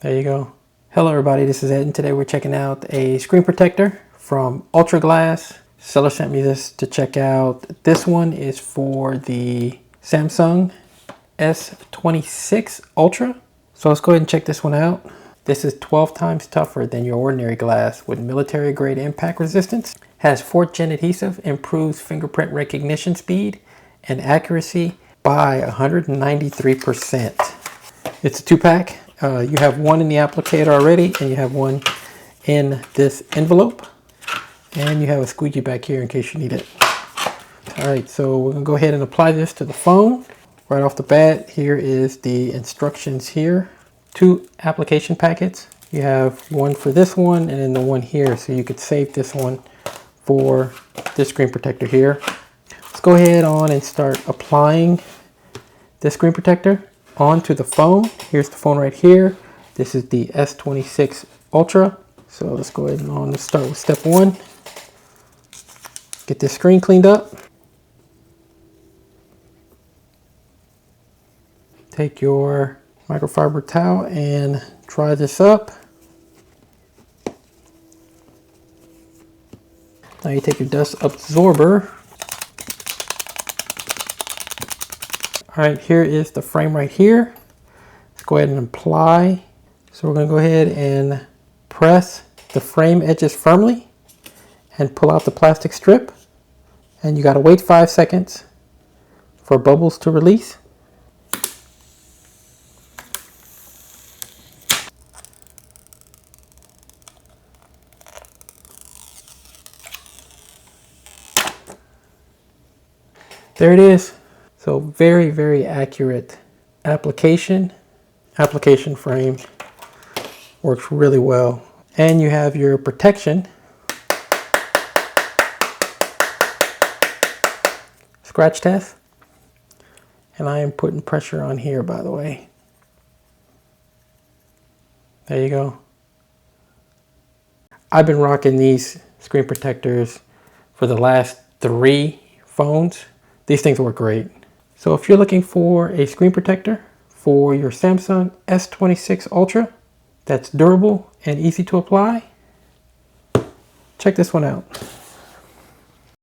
There you go. Hello everybody, this is Ed, and today we're checking out a screen protector from Ultra Glass. Seller sent me this to check out. This one is for the Samsung S26 Ultra. So let's go ahead and check this one out. This is 12 times tougher than your ordinary glass with military grade impact resistance. Has 4th gen adhesive, improves fingerprint recognition speed and accuracy by 193%. It's a 2-pack. You have one in the applicator already, and you have one in this envelope, and you have a squeegee back here in case you need it. All right, so we're gonna go ahead and apply this to the phone. Right off the bat, here is the instructions here. 2 application packets. You have one for this one and then the one here, so you could save this one for this screen protector here. Let's go ahead on and start applying this screen protector onto the phone. Here's the phone right here. This is the S26 Ultra. So let's go ahead and start with step 1. Get this screen cleaned up. Take your microfiber towel and dry this up. Now you take your dust absorber. All right, here is the frame right here. Let's go ahead and apply. So we're gonna go ahead and press the frame edges firmly and pull out the plastic strip. And you gotta wait 5 seconds for bubbles to release. There it is. So very, very accurate application frame. Works really well. And you have your protection. Scratch test. And I am putting pressure on here, by the way. There you go. I've been rocking these screen protectors for the last 3 phones. These things work great. So if you're looking for a screen protector for your Samsung S26 Ultra that's durable and easy to apply, check this one out.